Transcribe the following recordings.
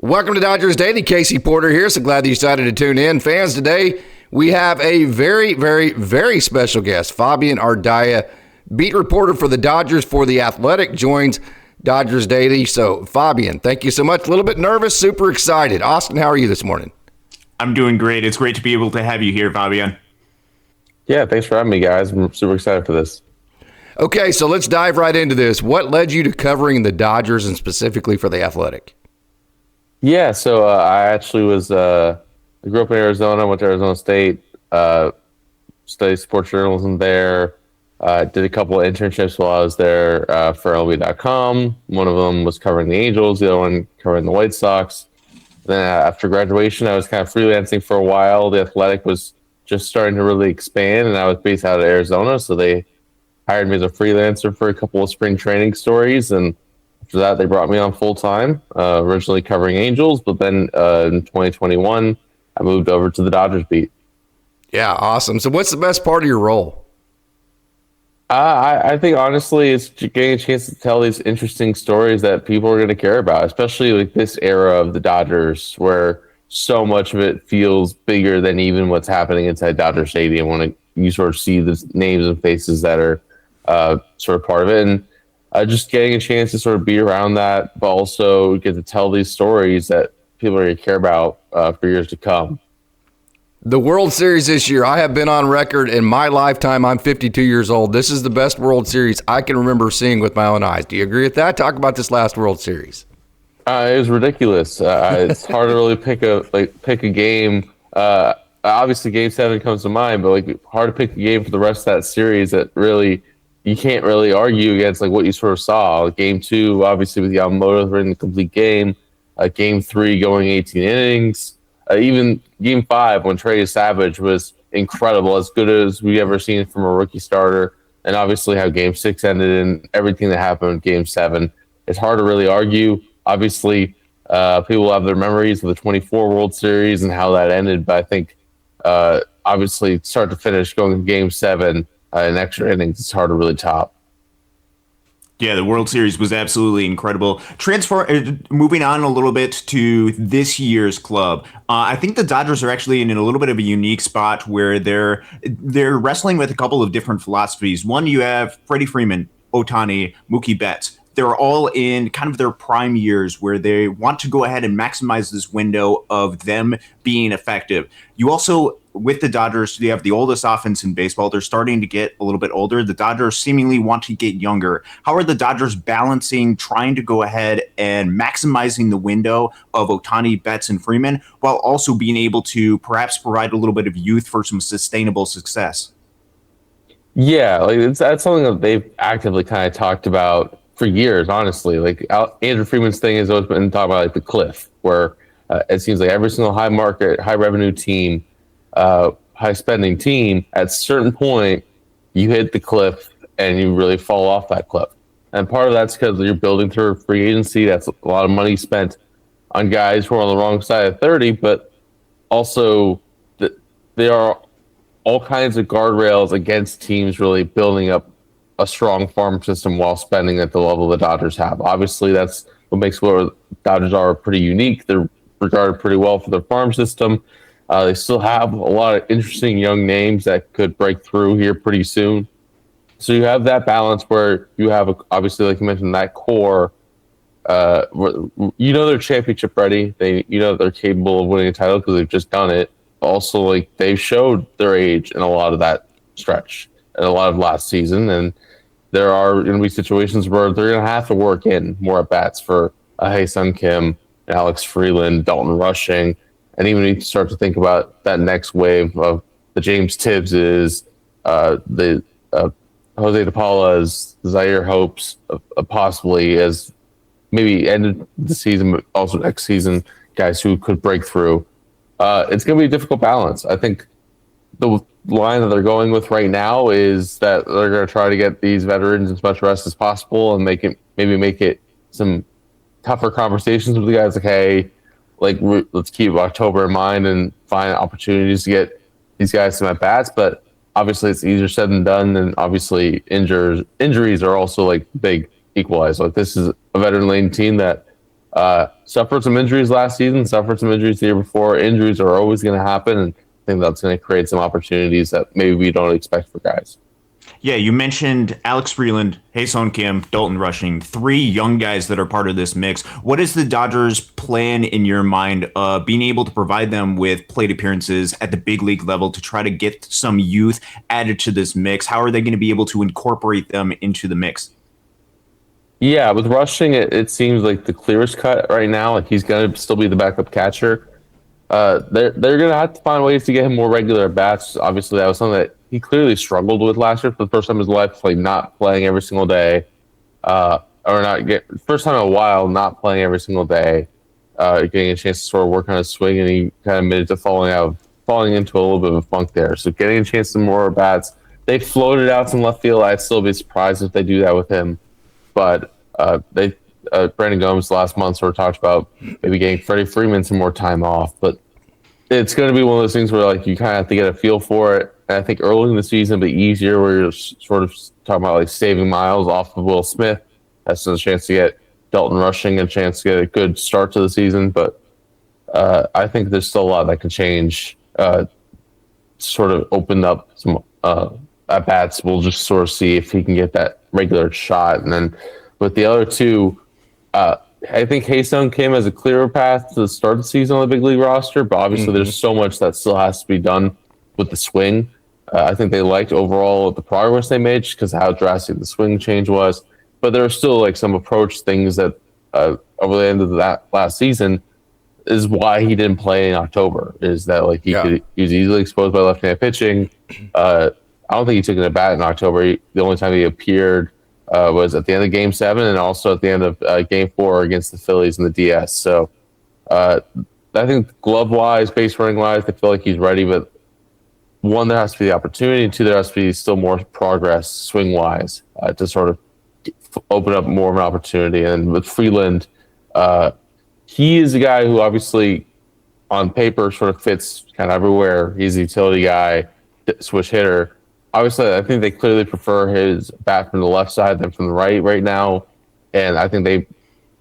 Welcome to Dodgers Daily. Casey Porter here. So glad that you decided to tune in. Fans, today we have a very, very, very special guest. Fabian Ardaya, beat reporter for the Dodgers for The Athletic, joins Dodgers Daily. So, Fabian, thank you so much. A little bit nervous, super excited. Austin, how are you this morning? I'm doing great. It's great to be able to have you here, Fabian. Yeah, thanks for having me, guys. I'm super excited for this. Okay, so let's dive right into this. What led you to covering the Dodgers and specifically for The Athletic? Yeah, so I actually I grew up in Arizona, went to Arizona State, studied sports journalism there, did a couple of internships while I was there for MiLB.com. One of them was covering the Angels, the other one covering the White Sox. Then after graduation, I was kind of freelancing for a while. The Athletic was just starting to really expand, and I was based out of Arizona, so they hired me as a freelancer for a couple of spring training stories, and after that, they brought me on full-time, originally covering Angels, but then in 2021, I moved over to the Dodgers beat. Yeah, awesome. So what's the best part of your role? I think, honestly, it's getting a chance to tell these interesting stories that people are going to care about, especially like this era of the Dodgers, where so much of it feels bigger than even what's happening inside Dodger Stadium when you sort of see the names and faces that are sort of part of it. And just getting a chance to sort of be around that, but also get to tell these stories that people are going to care about for years to come. The World Series this year, I have been on record in my lifetime. I'm 52 years old. This is the best World Series I can remember seeing with my own eyes. Do you agree with that? Talk about this last World Series. It was ridiculous. It's hard to really pick a game. Obviously, Game 7 comes to mind, but hard to pick a game for the rest of that series that really you can't really argue against what you sort of saw. Game 2, obviously, with Yamamoto winning the complete game. Game 3 going 18 innings. Even Game 5 when Trey Savage was incredible, as good as we ever seen from a rookie starter. And obviously how Game 6 ended and everything that happened in Game 7. It's hard to really argue. Obviously, people have their memories of the 24 World Series and how that ended. But I think, obviously, start to finish, going to Game 7 in extra innings, it's hard to really top. Yeah, the World Series was absolutely incredible. Moving on a little bit to this year's club, I think the Dodgers are actually in a little bit of a unique spot where they're wrestling with a couple of different philosophies. One, you have Freddie Freeman, Ohtani, Mookie Betts. They're all in kind of their prime years where they want to go ahead and maximize this window of them being effective. You also, with the Dodgers, they have the oldest offense in baseball. They're starting to get a little bit older. The Dodgers seemingly want to get younger. How are the Dodgers balancing trying to go ahead and maximizing the window of Ohtani, Betts, and Freeman while also being able to perhaps provide a little bit of youth for some sustainable success? Yeah, that's something that they've actively kind of talked about for years, honestly. Andrew Freeman's thing has always been talking about the cliff, where it seems like every single high market, high revenue team, high spending team, at a certain point, you hit the cliff and you really fall off that cliff. And part of that's because you're building through free agency. That's a lot of money spent on guys who are on the wrong side of 30, but also there are all kinds of guardrails against teams really building up a strong farm system while spending at the level the Dodgers have. Obviously, that's what makes what the Dodgers are pretty unique. They're regarded pretty well for their farm system. They still have a lot of interesting young names that could break through here pretty soon. So you have that balance where you have, obviously, like you mentioned, that core. They're championship ready. They're capable of winning a title because they've just done it. Also, they've showed their age in a lot of that stretch and a lot of last season. And there are going to be situations where they're going to have to work in more at-bats for Hae-Sung Kim, Alex Freeland, Dalton Rushing, and even you start to think about that next wave of the James Tibbses, the Jose DePaula's, Zaire Hopes, possibly as maybe ended the season, but also next season, guys who could break through. It's going to be a difficult balance. I think the line that they're going with right now is that they're going to try to get these veterans as much rest as possible and make it some tougher conversations with the guys. Hey, let's keep October in mind and find opportunities to get these guys some at bats. But obviously, it's easier said than done. And obviously, injuries are also big equalizer. This is a veteran laden team that Suffered some injuries last season, suffered some injuries the year before. Injuries are always going to happen, and I think that's going to create some opportunities that maybe we don't expect for guys. Yeah, you mentioned Alex Freeland, Hae-Sung Kim, Dalton Rushing, 3 young guys that are part of this mix. What is the Dodgers' plan in your mind of being able to provide them with plate appearances at the big league level to try to get some youth added to this mix? How are they going to be able to incorporate them into the mix? Yeah, with Rushing, it seems like the clearest cut right now. Like he's going to still be the backup catcher. They're going to have to find ways to get him more regular at bats. Obviously, that was something that he clearly struggled with last year for the first time in his life, like not playing every single day, first time in a while not playing every single day, getting a chance to sort of work on his swing, and he kind of admitted to falling into a little bit of a funk there. So getting a chance to more at bats. They floated out some left field. I'd still be surprised if they do that with him, but Brandon Gomes last month sort of talked about maybe getting Freddie Freeman some more time off, but it's going to be one of those things where like you kind of have to get a feel for it. And I think early in the season, it'll be easier where you're sort of talking about like saving miles off of Will Smith. That's a chance to get Dalton Rushing a chance to get a good start to the season. But I think there's still a lot that can change. Sort of open up some at bats. We'll just sort of see if he can get that regular shot. And then with the other 2, I think Hae-Sung Kim has a clearer path to start the season on the big league roster, but obviously there's so much that still has to be done with the swing. I think they liked overall the progress they made just because of how drastic the swing change was. But there are still like some approach things that over the end of that last season is why he didn't play in October. Is that like he was easily exposed by left-handed pitching. I don't think he took an at bat in October. The only time he appeared was at the end of Game 7 and also at the end of Game 4 against the Phillies in the DS. So I think glove-wise, base running-wise, they feel like he's ready. But 1, there has to be the opportunity. 2, there has to be still more progress swing-wise to sort of open up more of an opportunity. And with Freeland, he is a guy who obviously on paper sort of fits kind of everywhere. He's a utility guy, switch hitter. Obviously, I think they clearly prefer his bat from the left side than from the right now. And I think they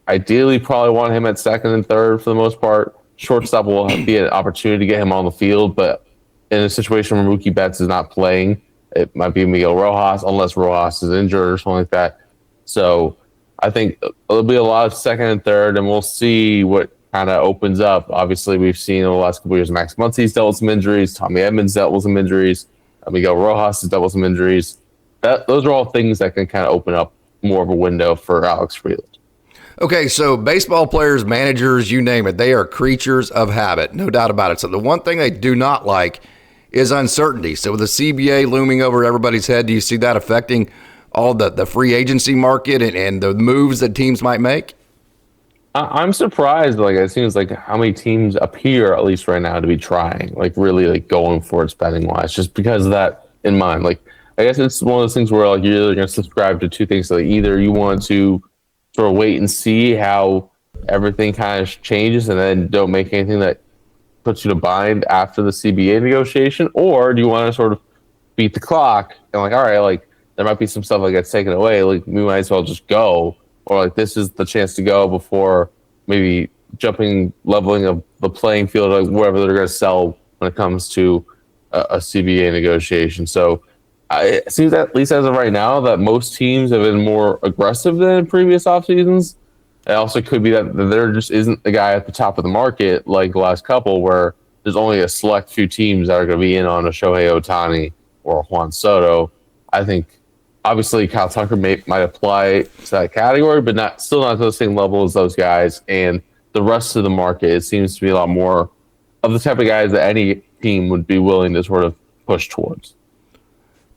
ideally probably want him at second and third for the most part. Shortstop will be an opportunity to get him on the field, but in a situation where Mookie Betts is not playing, it might be Miguel Rojas, unless Rojas is injured or something like that. So I think there'll be a lot of second and third, and we'll see what kind of opens up. Obviously, we've seen in the last couple of years, Max Muncy's dealt with some injuries, Tommy Edman's dealt with some injuries, Miguel Rojas has dealt with some injuries. Those are all things that can kind of open up more of a window for Alex Freeland. Okay, so baseball players, managers, you name it, they are creatures of habit, no doubt about it. So the one thing they do not like is uncertainty. So with the CBA looming over everybody's head, do you see that affecting all the free agency market and the moves that teams might make? I'm surprised. Like it seems like how many teams appear, at least right now, to be trying, like really like going for it spending wise, just because of that in mind. Like I guess it's one of those things where like you're either going to subscribe to 2 things. Like either you want to sort of wait and see how everything kind of changes, and then don't make anything that puts you to bind after the CBA negotiation, or do you want to sort of beat the clock and like, all right, like there might be some stuff that gets taken away, like we might as well just go. Or like this is the chance to go before maybe leveling of the playing field, like wherever they're going to sell when it comes to a CBA negotiation. So it seems that, at least as of right now, that most teams have been more aggressive than in previous off seasons. It also could be that there just isn't a guy at the top of the market like the last couple, where there's only a select few teams that are going to be in on a Shohei Ohtani or a Juan Soto. I think obviously Kyle Tucker might apply to that category, but still not to the same level as those guys. And the rest of the market, it seems to be a lot more of the type of guys that any team would be willing to sort of push towards.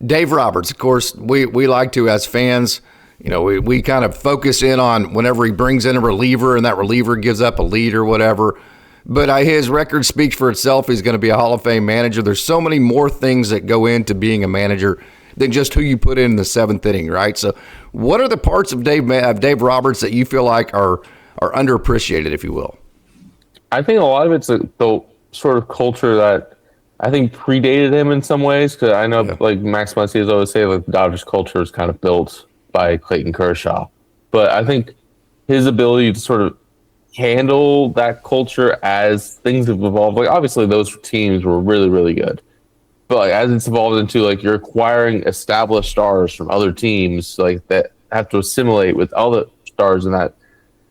Dave Roberts, of course, we like to, as fans, you know, we kind of focus in on whenever he brings in a reliever and that reliever gives up a lead or whatever. But his record speaks for itself. He's going to be a Hall of Fame manager. There's so many more things that go into being a manager than just who you put in the 7th inning, right? So what are the parts of Dave Roberts that you feel like are underappreciated, if you will? I think a lot of it's the sort of culture that I think predated him in some ways, because I know like Max Muncy has always said like the Dodgers culture is kind of built by Clayton Kershaw. But I think his ability to sort of handle that culture as things have evolved. Like obviously those teams were really, really good. But like as it's evolved into like you're acquiring established stars from other teams like that have to assimilate with all the stars, and that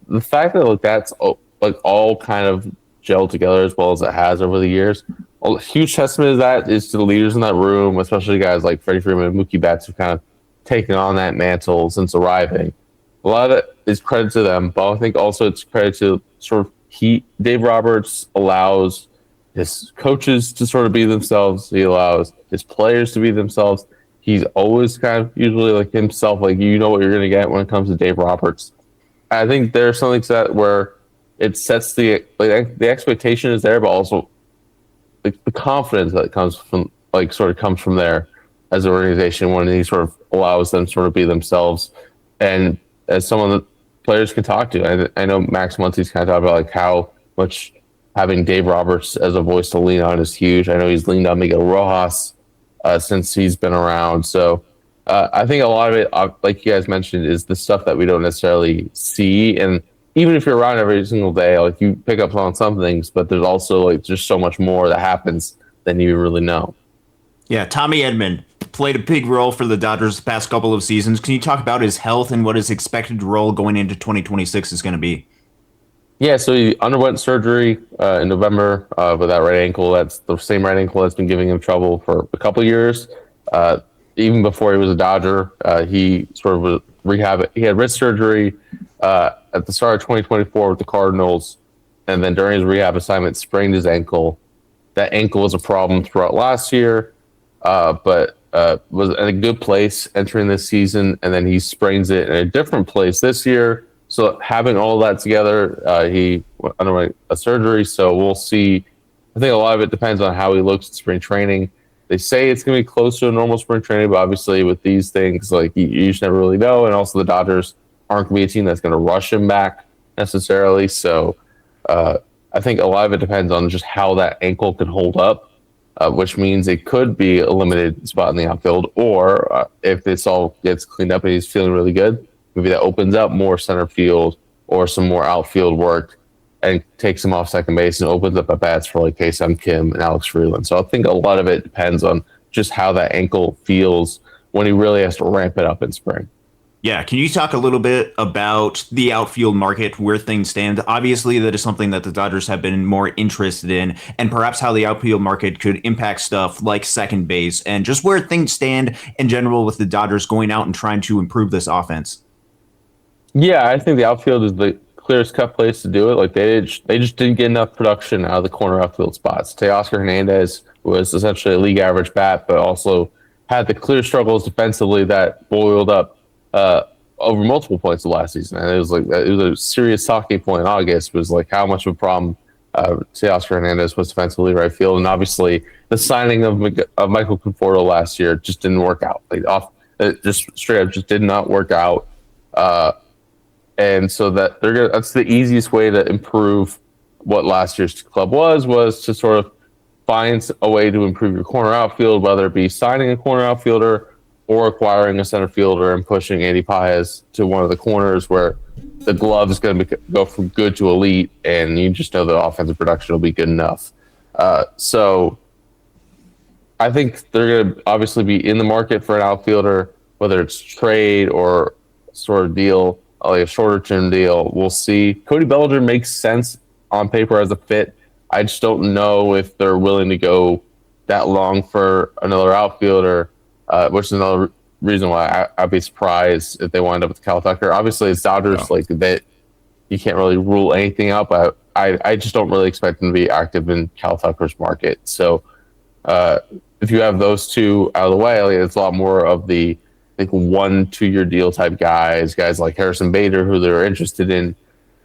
the fact that like that's like all kind of gelled together as well as it has over the years. A huge testament to that is to the leaders in that room, especially guys like Freddie Freeman and Mookie Betts, who've kind of taken on that mantle since arriving. A lot of it is credit to them, but I think also it's credit to sort of Dave Roberts allows his coaches to sort of be themselves. He allows his players to be themselves. He's always kind of usually like himself, like you know what you're going to get when it comes to Dave Roberts. I think there's something to that where it sets the expectation is there, but also like the confidence that comes from like sort of comes from there as an organization when he sort of allows them to sort of be themselves. And as someone that players can talk to, I know Max Muncy's kind of talked about like how much having Dave Roberts as a voice to lean on is huge. I know he's leaned on Miguel Rojas since he's been around. So I think a lot of it, like you guys mentioned, is the stuff that we don't necessarily see. And even if you're around every single day, like you pick up on some things, but there's also like just so much more that happens than you really know. Yeah, Tommy Edman played a big role for the Dodgers the past couple of seasons. Can you talk about his health and what his expected role going into 2026 is going to be? Yeah, so he underwent surgery in November with that right ankle. That's the same right ankle that's been giving him trouble for a couple years. Even before he was a Dodger, he sort of was rehab. He had wrist surgery at the start of 2024 with the Cardinals, and then during his rehab assignment, sprained his ankle. That ankle was a problem throughout last year, but was in a good place entering this season, and then he sprains it in a different place this year. So having all that together, he underwent a surgery. So we'll see. I think a lot of it depends on how he looks at spring training. They say it's going to be close to a normal spring training, but obviously with these things, like you just never really know. And also the Dodgers aren't going to be a team that's going to rush him back necessarily. So I think a lot of it depends on just how that ankle can hold up, which means it could be a limited spot in the outfield. Or if this all gets cleaned up and he's feeling really good, maybe that opens up more center field or some more outfield work and takes him off second base and opens up at bats for like K-Sam Kim and Alex Freeland. So I think a lot of it depends on just how that ankle feels when he really has to ramp it up in spring. Yeah, can you talk a little bit about the outfield market, where things stand? Obviously, that is something that the Dodgers have been more interested in, and perhaps how the outfield market could impact stuff like second base and just where things stand in general with the Dodgers going out and trying to improve this offense. Yeah, I think the outfield is the clearest cut place to do it. Like they just didn't get enough production out of the corner outfield spots. Teoscar Hernandez was essentially a league average bat, but also had the clear struggles defensively that boiled up over multiple points of last season. And it was a serious talking point in August, was like how much of a problem Teoscar Hernandez was defensively right field. And obviously the signing of Michael Conforto last year just didn't work out. It just straight up just did not work out. And so that's the easiest way to improve what last year's club was to sort of find a way to improve your corner outfield, whether it be signing a corner outfielder or acquiring a center fielder and pushing Andy Paez to one of the corners where the glove is going to go from good to elite, and you just know the offensive production will be good enough. So I think they're going to obviously be in the market for an outfielder, whether it's trade or sort of deal, like a shorter term deal. We'll see. Cody Bellinger makes sense on paper as a fit. I just don't know if they're willing to go that long for another outfielder, which is another reason why I'd be surprised if they wind up with Cal Tucker. Obviously, it's Dodgers, like that. You can't really rule anything out, but I just don't really expect them to be active in Cal Tucker's market. So if you have those two out of the way, like, it's a lot more of the 1-2 year deal type guys like Harrison Bader, who they're interested in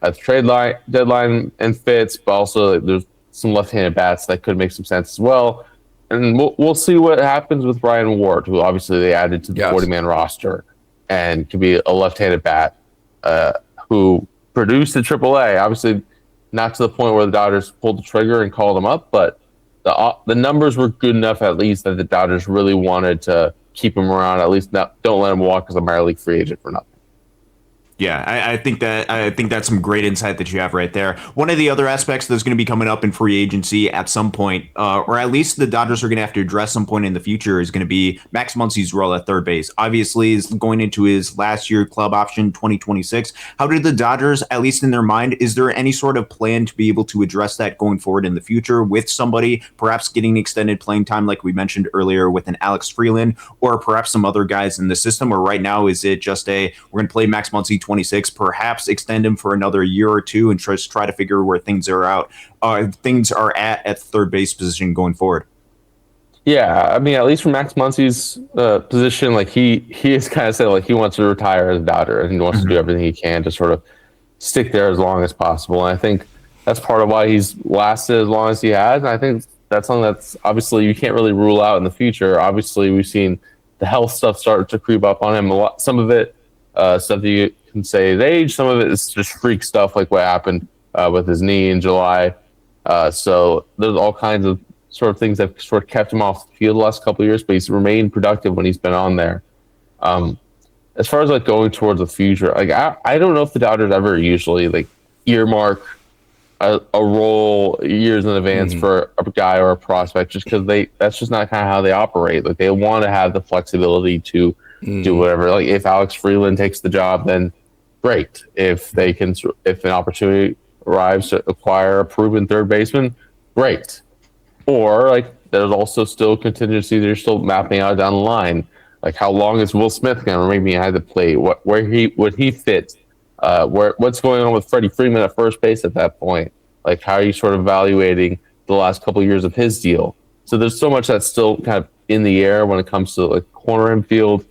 at the trade deadline and fits, but also there's some left-handed bats that could make some sense as well. And we'll see what happens with Ryan Ward, who obviously they added to the 40-man roster and could be a left-handed bat who produced at AAA. Obviously, not to the point where the Dodgers pulled the trigger and called him up, but the numbers were good enough at least that the Dodgers really wanted to keep him around. At least don't let him walk as a minor league free agent for nothing. Yeah, I think that's some great insight that you have right there. One of the other aspects that's going to be coming up in free agency at some point, or at least the Dodgers are going to have to address some point in the future, is going to be Max Muncy's role at third base. Obviously, is going into his last year club option 2026. How did the Dodgers, at least in their mind, is there any sort of plan to be able to address that going forward in the future with somebody perhaps getting extended playing time, like we mentioned earlier with an Alex Freeland, or perhaps some other guys in the system? Or right now, is it just we're going to play Max Muncy 26, perhaps extend him for another year or two, and just try to figure where things are at third base position going forward? Yeah, I mean, at least for Max Muncy's position, like he has kind of said like he wants to retire as a Dodger and he wants to do everything he can to sort of stick there as long as possible. And I think that's part of why he's lasted as long as he has. And I think that's something that's obviously you can't really rule out in the future. Obviously, we've seen the health stuff start to creep up on him a lot. Some of it stuff that you can say his age, some of it is just freak stuff like what happened with his knee in July. So there's all kinds of sort of things that sort of kept him off the field the last couple of years, but he's remained productive when he's been on there. As far as like going towards the future, like I don't know if the Dodgers ever usually like earmark a role years in advance for a guy or a prospect, just because that's just not kind of how they operate. Like they want to have the flexibility to do whatever. Like if Alex Freeland takes the job, then great. If an opportunity arrives to acquire a proven third baseman, great. Or like there's also still contingency they're still mapping out down the line. Like how long is Will Smith going to remain behind the plate? Where would he fit? What's going on with Freddie Freeman at first base at that point? Like how are you sort of evaluating the last couple of years of his deal? So there's so much that's still kind of in the air when it comes to like corner infield.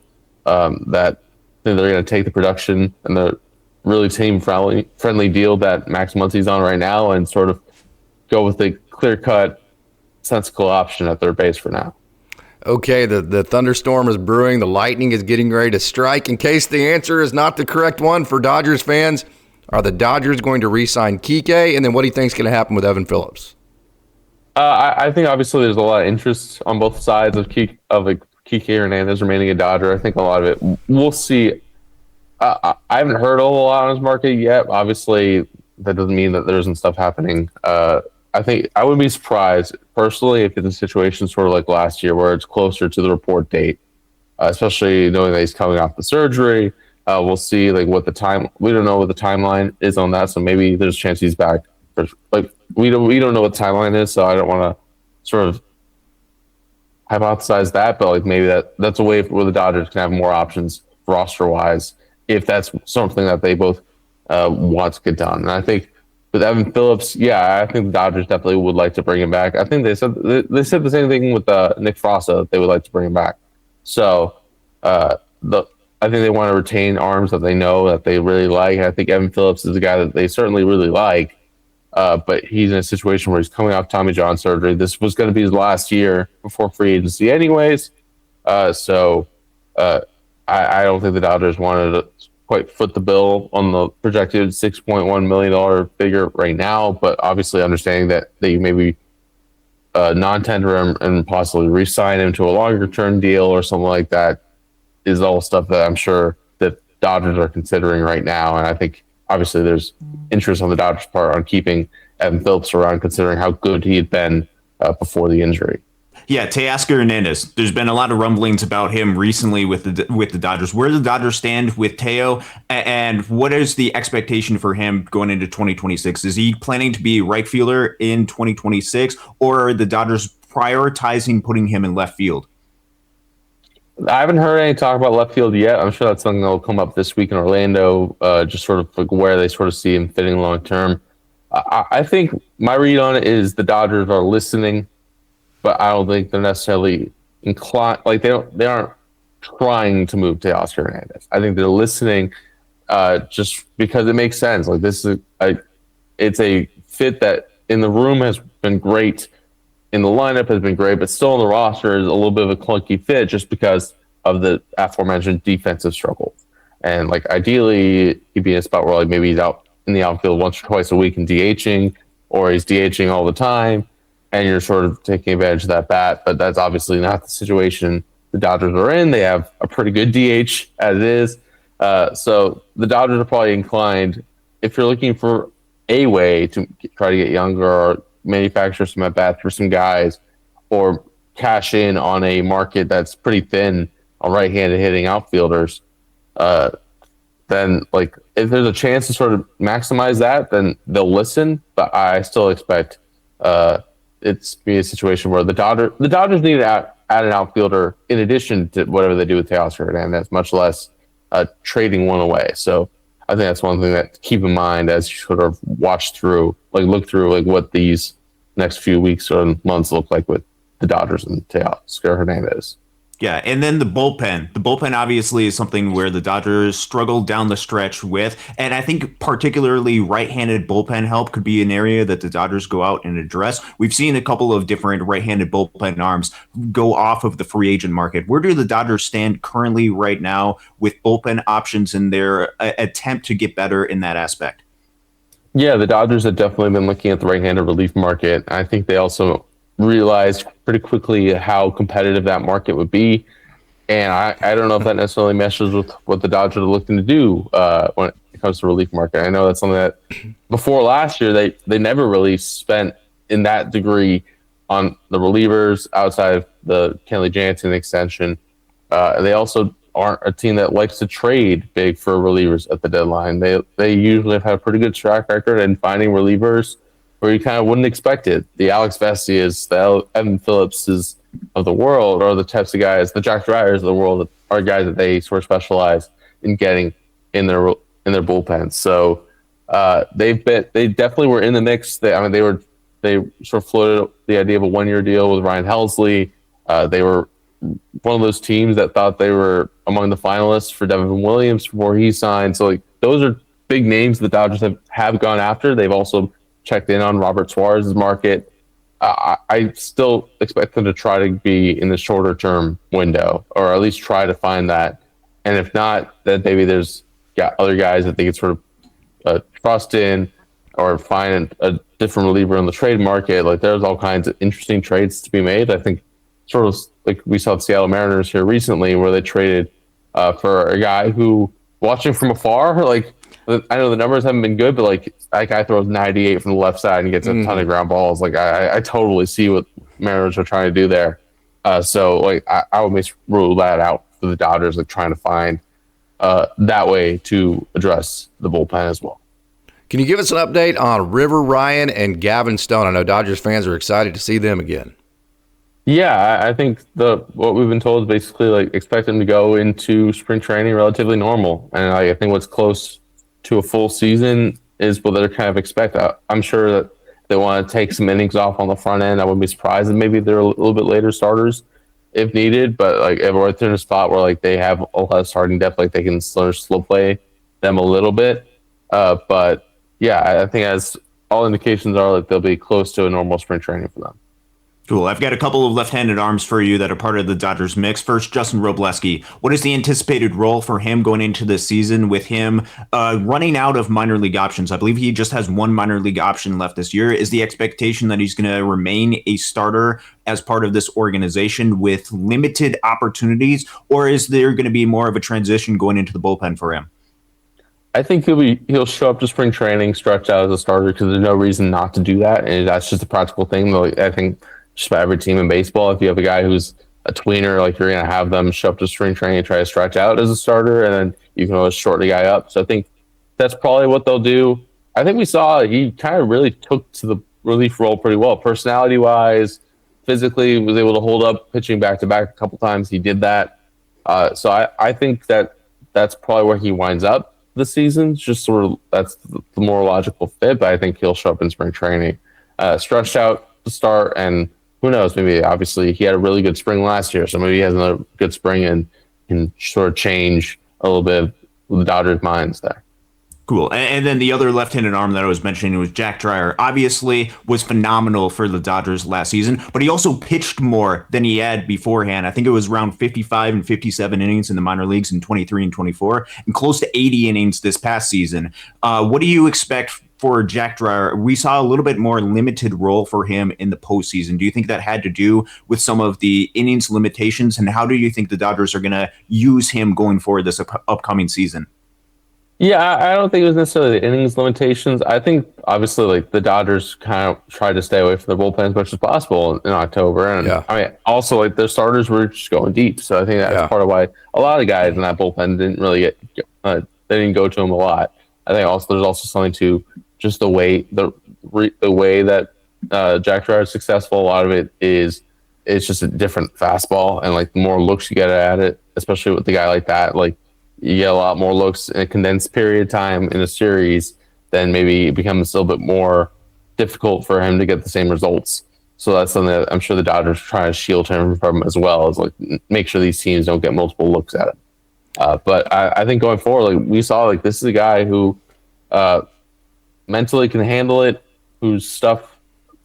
That they're going to take the production and the really team friendly deal that Max Muncy's on right now and sort of go with the clear cut sensible option at third base for now. Okay, the thunderstorm is brewing. The lightning is getting ready to strike. In case the answer is not the correct one for Dodgers fans, are the Dodgers going to re-sign Kike? And then what do you think is going to happen with Evan Phillips? I think obviously there's a lot of interest on both sides of Kike Hernandez remaining a Dodger. I think a lot of it we'll see. I haven't heard a whole lot on his market yet. Obviously, that doesn't mean that there isn't stuff happening. I think I wouldn't be surprised personally if it's a situation sort of like last year where it's closer to the report date, especially knowing that he's coming off the surgery. We'll see like we don't know what the timeline is on that, so maybe there's a chance he's back. Like we don't know what the timeline is, so I don't want to sort of hypothesize that, but like maybe that's a way where the Dodgers can have more options roster wise if that's something that they both want to get done. And I think with Evan Phillips, I think the Dodgers definitely would like to bring him back. I think they said the same thing with Nick Frosta, that they would like to bring him back. So I think they want to retain arms that they know that they really like. I think Evan Phillips is a guy that they certainly really like, but he's in a situation where he's coming off Tommy John surgery. This was going to be his last year before free agency anyways. So I don't think the Dodgers wanted to quite foot the bill on the projected $6.1 million figure right now, but obviously understanding that they maybe non-tender him and possibly re-sign him to a longer-term deal or something like that is all stuff that I'm sure that Dodgers are considering right now. And I think obviously there's interest on the Dodgers' part on keeping Evan Phillips around, considering how good he had been before the injury. Yeah, Teoscar Hernandez. There's been a lot of rumblings about him recently with the Dodgers. Where do the Dodgers stand with Teo, and what is the expectation for him going into 2026? Is he planning to be right fielder in 2026, or are the Dodgers prioritizing putting him in left field? I haven't heard any talk about left field yet. I'm sure that's something that will come up this week in Orlando, just sort of like where they sort of see him fitting long term. I think my read on it is the Dodgers are listening, but I don't think they're necessarily inclined. Like they aren't trying to move Teoscar Hernandez. I think they're listening, just because it makes sense. Like this is it's a fit that in the room has been great, in the lineup has been great, but still on the roster is a little bit of a clunky fit just because of the aforementioned defensive struggles. And like ideally, he'd be in a spot where like maybe he's out in the outfield once or twice a week and DHing, or he's DHing all the time, and you're sort of taking advantage of that bat. But that's obviously not the situation the Dodgers are in. They have a pretty good DH as it is. So the Dodgers are probably inclined, if you're looking for a way to try to get younger or manufacture some at bats for some guys, or cash in on a market that's pretty thin on right-handed hitting outfielders, then like if there's a chance to sort of maximize that, then they'll listen. But I still expect it's be a situation where the Dodgers need to add an outfielder in addition to whatever they do with Teoscar Hernandez, much less trading one away. So I think that's one thing that to keep in mind as you sort of look through what these next few weeks or months look like with the Dodgers and Teoscar Hernandez. Yeah, and then the bullpen. The bullpen obviously is something where the Dodgers struggled down the stretch with, and I think particularly right-handed bullpen help could be an area that the Dodgers go out and address. We've seen a couple of different right-handed bullpen arms go off of the free agent market. Where do the Dodgers stand currently right now with bullpen options in their attempt to get better in that aspect? Yeah, the Dodgers have definitely been looking at the right-handed relief market. I think they also realized pretty quickly how competitive that market would be. And I don't know if that necessarily meshes with what the Dodgers are looking to do when it comes to relief market. I know that's something that before last year, they never really spent in that degree on the relievers outside of the Kenley Jansen extension. They also aren't a team that likes to trade big for relievers at the deadline. They usually have had a pretty good track record in finding relievers where you kind of wouldn't expect it. The Alex Vestias, the Evan Phillipses of the world, or the types of guys, the Jack Dryers of the world, are guys that they sort of specialize in getting in their bullpens. So they definitely were in the mix. They sort of floated the idea of a 1-year deal with Ryan Helsley. They were one of those teams that thought they were among the finalists for Devin Williams before he signed. So those are big names the Dodgers have gone after. They've also checked in on Robert Suarez's market. I still expect them to try to be in the shorter term window, or at least try to find that. And if not, then maybe there's other guys that they could sort of trust in, or find a different reliever in the trade market. Like there's all kinds of interesting trades to be made. I think sort of like we saw the Seattle Mariners here recently, where they traded for a guy who, watching from afar, I know the numbers haven't been good, but that guy throws 98 from the left side and gets a ton of ground balls. I totally see what Mariners are trying to do there. So I would rule that out for the Dodgers, trying to find that way to address the bullpen as well. Can you give us an update on River Ryan and Gavin Stone? I know Dodgers fans are excited to see them again. Yeah, I think what we've been told is basically expect them to go into spring training relatively normal, and I think what's close to a full season is what they're kind of expect. I'm sure that they want to take some innings off on the front end. I wouldn't be surprised if maybe they're a little bit later starters if needed, but if we're in a spot where they have a lot of starting depth, they can slow play them a little bit. But yeah, I think as all indications are, they'll be close to a normal spring training for them. Cool. I've got a couple of left-handed arms for you that are part of the Dodgers mix. First, Justin Robleski. What is the anticipated role for him going into this season with him running out of minor league options? I believe he just has one minor league option left this year. Is the expectation that he's going to remain a starter as part of this organization with limited opportunities, or is there going to be more of a transition going into the bullpen for him? I think he'll show up to spring training stretched out as a starter because there's no reason not to do that, and that's just a practical thing. I think just about every team in baseball, if you have a guy who's a tweener, you're going to have them show up to spring training and try to stretch out as a starter, and then you can always shorten the guy up. So I think that's probably what they'll do. I think we saw he kind of really took to the relief role pretty well. Personality-wise, physically, was able to hold up pitching back-to-back a couple times. He did that. So I think that's probably where he winds up this season. Just sort of that's the more logical fit, but I think he'll show up in spring training. Stretched out to start, and who knows, maybe obviously he had a really good spring last year, so maybe he has another good spring and can sort of change a little bit of the Dodgers' minds there. Cool. And then the other left-handed arm that I was mentioning was Jack Dreyer. Obviously was phenomenal for the Dodgers last season, but he also pitched more than he had beforehand. I think it was around 55 and 57 innings in the minor leagues in 23 and 24, and close to 80 innings this past season. What do you expect for Jack Dreyer, we saw a little bit more limited role for him in the postseason. Do you think that had to do with some of the innings limitations? And how do you think the Dodgers are going to use him going forward this upcoming season? Yeah, I don't think it was necessarily the innings limitations. I think obviously like the Dodgers kind of tried to stay away from the bullpen as much as possible in October. And I mean, also like their starters were just going deep. So I think that's part of why a lot of guys in that bullpen didn't really get, they didn't go to him a lot. I think also there's also something to just the way that Jack Dreyer is successful. A lot of it is it's just a different fastball, and like the more looks you get at it, especially with the guy like that, like you get a lot more looks in a condensed period of time in a series, then maybe it becomes a little bit more difficult for him to get the same results. So that's something that I'm sure the Dodgers are trying to shield him from as well, is like make sure these teams don't get multiple looks at him. But I think going forward, like we saw, like this is a guy who mentally can handle it, whose stuff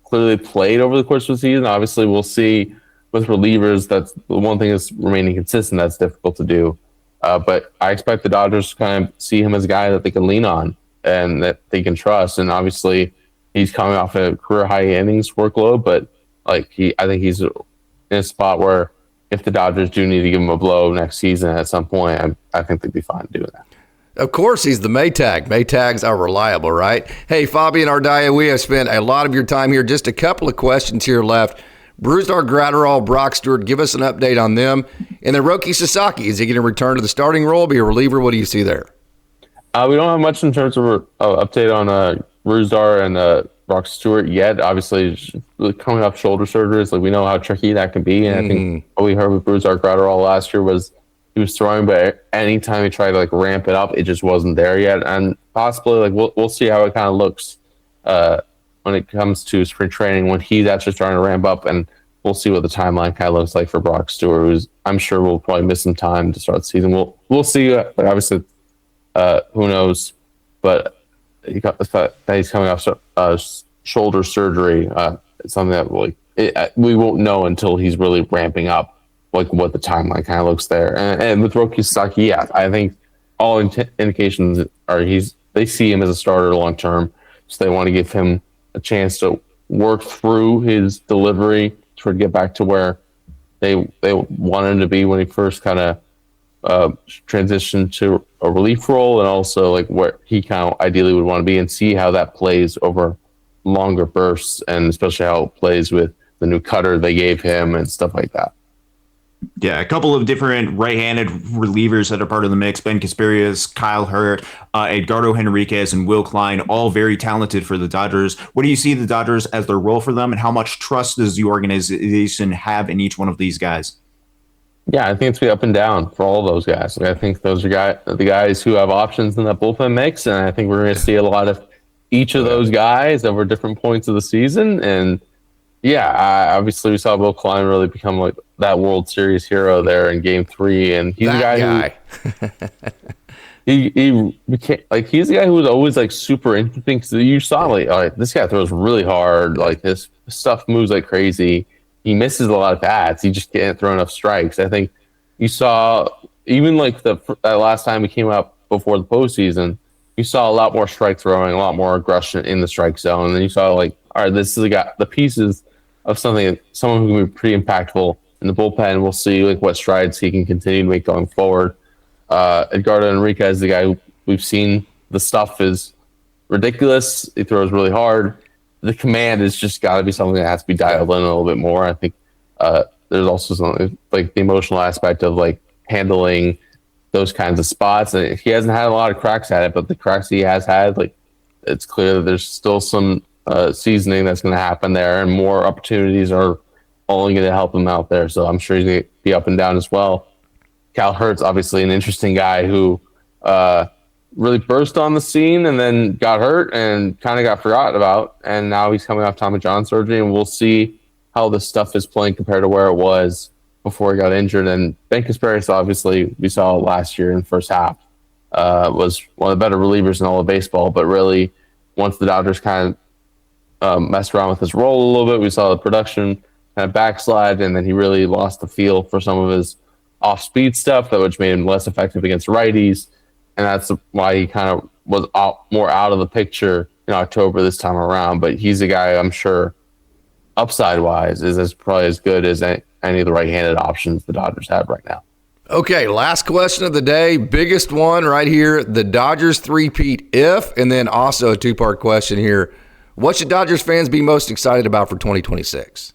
clearly played over the course of the season. Obviously, we'll see with relievers, that's the one thing is remaining consistent. That's difficult to do. But I expect the Dodgers to kind of see him as a guy that they can lean on and that they can trust. And obviously, he's coming off a career high innings workload, but like I think he's in a spot where if the Dodgers do need to give him a blow next season at some point, I think they'd be fine doing that. Of course, he's the Maytag. Maytags are reliable, right? Hey, Fabian, Ardaya, we have spent a lot of your time here. Just a couple of questions here left. Brusdar, Gratterall, Brock Stewart, give us an update on them. And then Roki Sasaki, is he going to return to the starting role, be a reliever? What do you see there? We don't have much in terms of update on Brusdar and Brock Stewart yet. Obviously, coming off shoulder surgeries, like we know how tricky that can be. And I think what we heard with Brusdar, Gratterall last year was he was throwing, but anytime he tried to like ramp it up, it just wasn't there yet. And possibly, like we'll see how it kind of looks when it comes to spring training when he's actually starting to ramp up, and we'll see what the timeline kind of looks like for Brock Stewart, who's I'm sure will probably miss some time to start the season. We'll see. Like obviously, who knows? But he got the fact that he's coming off shoulder surgery. It's something that we won't know until he's really ramping up. Like what the timeline kind of looks there, and with Roki Sasaki, yeah, I think all indications are they see him as a starter long term, so they want to give him a chance to work through his delivery to get back to where they want him to be when he first kind of transitioned to a relief role, and also like where he kind of ideally would want to be, and see how that plays over longer bursts, and especially how it plays with the new cutter they gave him and stuff like that. Yeah, a couple of different right-handed relievers that are part of the mix. Ben Casparius, Kyle Hurt, Edgardo Henriquez, and Will Klein, all very talented for the Dodgers. What do you see the Dodgers as their role for them, and how much trust does the organization have in each one of these guys? Yeah, I think it's be up and down for all those guys. Like, I think those are the guys who have options in that bullpen mix, and I think we're going to see a lot of each of those guys over different points of the season. And yeah, obviously we saw Will Klein really become like that World Series hero there in Game 3, and he's a guy who he's a guy who was always like super interesting. So you saw like, all right, this guy throws really hard, like this stuff moves like crazy. He misses a lot of bats. He just can't throw enough strikes. I think you saw even like that last time he came up before the postseason, you saw a lot more strike throwing, a lot more aggression in the strike zone. And then you saw like, all right, this is the pieces of someone who can be pretty impactful in the bullpen. We'll see like what strides he can continue to make going forward. Edgardo Henriquez is the guy who we've seen. The stuff is ridiculous. He throws really hard. The command has just got to be something that has to be dialed in a little bit more. I think there's also something like the emotional aspect of like handling those kinds of spots. And he hasn't had a lot of cracks at it, but the cracks he has had, like it's clear that there's still some seasoning that's going to happen there, and more opportunities are only going to help him out there. So I'm sure he's going to be up and down as well. Cal Hurt's obviously an interesting guy who really burst on the scene and then got hurt and kind of got forgotten about. And now he's coming off Tommy John surgery, and we'll see how this stuff is playing compared to where it was before he got injured. And Ben Casparius, obviously, we saw last year in the first half, was one of the better relievers in all of baseball. But really, once the Dodgers kind of messed around with his role a little bit, we saw the production kind of backslide, and then he really lost the feel for some of his off-speed stuff, which made him less effective against righties. And that's why he kind of was more out of the picture in October this time around, but he's a guy I'm sure upside wise is probably as good as any of the right-handed options the Dodgers have right now. Okay, last question of the day, biggest one right here. The Dodgers three-peat if, and then also a two-part question here. What should Dodgers fans be most excited about for 2026?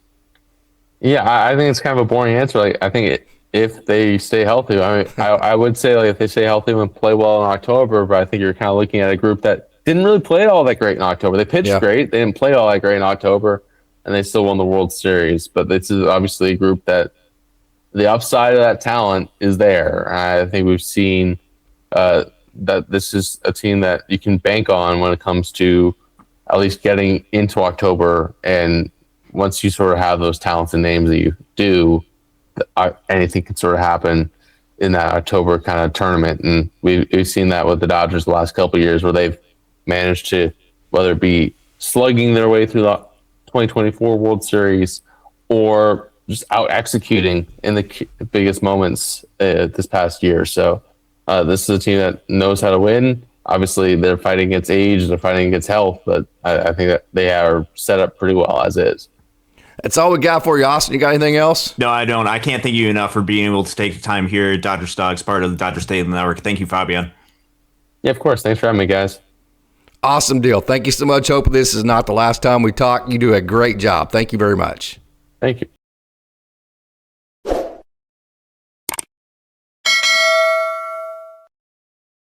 Yeah, I think it's kind of a boring answer. Like, I think if they stay healthy, I mean, I would say like if they stay healthy and play well in October, but I think you're kind of looking at a group that didn't really play all that great in October. They pitched great, they didn't play all that great in October, and they still won the World Series. But this is obviously a group that the upside of that talent is there. I think we've seen that this is a team that you can bank on when it comes to at least getting into October. And once you sort of have those talented names that you do, anything can sort of happen in that October kind of tournament. And we've seen that with the Dodgers the last couple of years, where they've managed to, whether it be slugging their way through the 2024 World Series or just out executing in the biggest moments this past year. So this is a team that knows how to win. Obviously, they're fighting against age, they're fighting against health, but I think that they are set up pretty well as is. That's all we got for you, Austin. You got anything else? No, I don't. I can't thank you enough for being able to take the time here at Dodger Stocks, part of the Dodger Stadium Network. Thank you, Fabian. Yeah, of course. Thanks for having me, guys. Awesome deal. Thank you so much. Hope this is not the last time we talk. You do a great job. Thank you very much. Thank you.